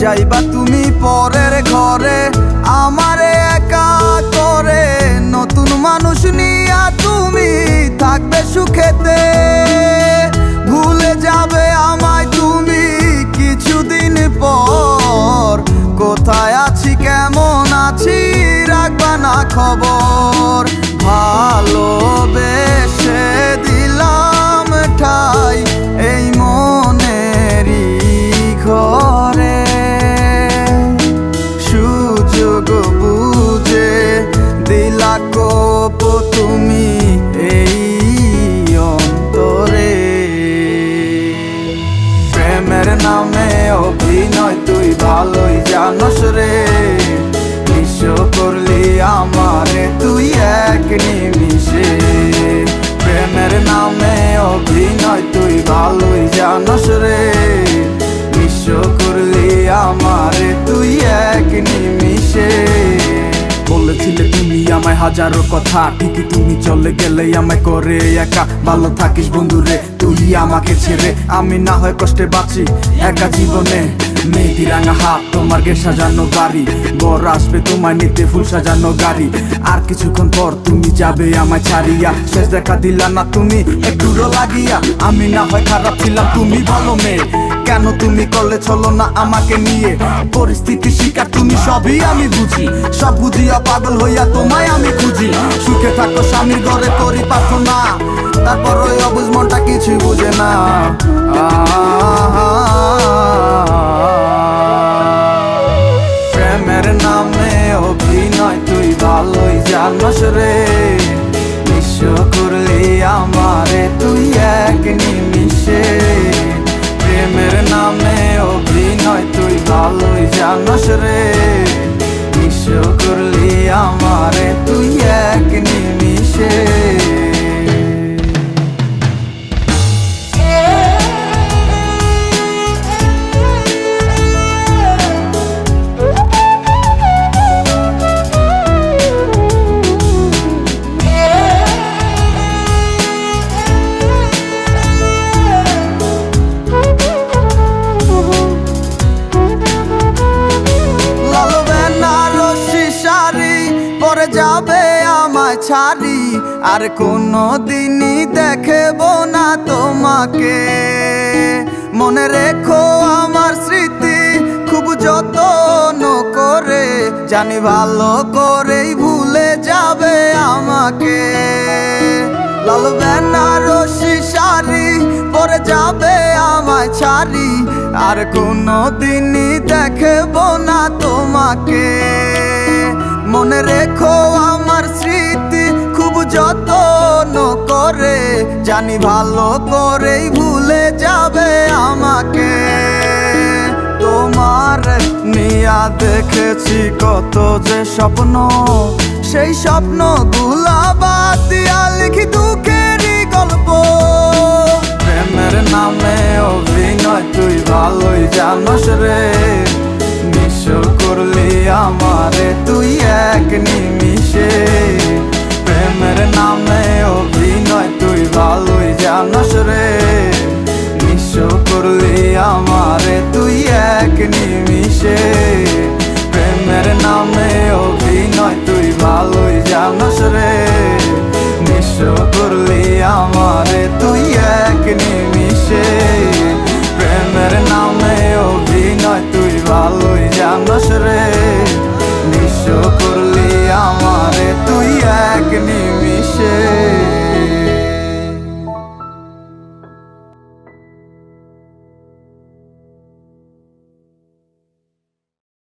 যাইবা তুমি পরের ঘরে আমারে একা করে, নতুন মানুষ নিয়া তুমি থাকবে সুখেতে। ভুলে যাবে আমায় তুমি কিছুদিন পর, কোথায় আছি কেমন আছি রাখবা না খবর। ভালোবেসে দিলাম ঠাই এই মনেরই ঘরে, সুযোগ বুঝে দিলা কোপ তুমি এই অন্তরে। প্রেমের নামে অভিনয় তুই ভালোই জানস রে, নিঃস্ব করলি আমারে তুই এক নিমিষে। প্রেমের নামে অভিনয় তুই ভালোই জানস রে, নিঃস্ব করলি আমারে তুই এক নিমিষে। বলেছিলে তুমি আমায় হাজারো কথা, ঠিকই তুমি চলে গেলে আমায় করে একা। ভালো থাকিস বন্ধুরে তুই আমাকে ছেড়ে, আমি না হয় কষ্টে বাঁচি একা জীবনে। মেহেদি রাঙা হাত তোমার গে সাজানো বাড়ি, বর আসবে তোমায় নিতে ফুল সাজানো গাড়ি। আর কিছুক্ষণ পর তুমি যাবে আমায় ছাড়িয়া, শেষ দেখা দিলা না তুমি একটুরো লাগিয়া। আমি না হয় খারাপ ছিলাম তুমি ভালো মেয়ে, কেন তুমি করলে চলো না আমাকে নিয়ে। পরিস্থিতি শিকার তুমি সবই আমি বুঝি, সব বুঝিয়া পাগল হইয়া তোমায় আমি খুঁজি। সুখে থাকো স্বামীর ঘরে করি প্রার্থনা, তারপর ওই অবুঝ মনটা কিছুই বুঝে না। প্রেমের নামে অভিনয় তুই ভালোই জানস রে, নিঃস্ব করলি আমারে তুই এক নিমিষে। প্রেমের নামে অভিনয় তুই ভালোই জানস রে, নিঃস্ব করলি আমারে তুই এক নিমিষে। যাবে আমায় ছাড়ি আর কোনো দিনই দেখব না তোমাকে। মনে রেখো আমার স্মৃতি খুব যত্ন করে, জানি ভালো করেই ভুলে যাবে আমাকে। লাল বেনারসি শাড়ি পরে যাবে আমায় ছাড়ি আর কোনো দিনই দেখব না তোমাকে। মনে রেখো আমার স্মৃতি খুব যত্ন করে, জানি ভালো করেই ভুলে যাবে আমাকে। তোমার নিয়া দেখেছি কত যে স্বপ্ন, সেই স্বপ্ন গুলা বাদ দিয়া লিখি দুঃখেরই গল্প। প্রেমের নামে অভিনয় তুই ভালোই জানস রে, নিঃস্ব করলি আমারে তুই এক নিমিষে। প্রেমের নামে অভিনয় তুই ভালোই জানস রে, নিঃস্ব করলি আমারে তুই এক নিমিষে। প্রেমের নামে অভিনয় তুই ভালোই জানস রে, নিঃস্ব করলি আমারে তুই এক নিমিষে। প্রেমের নামে অভিনয় তুই ভালোই জানস রে,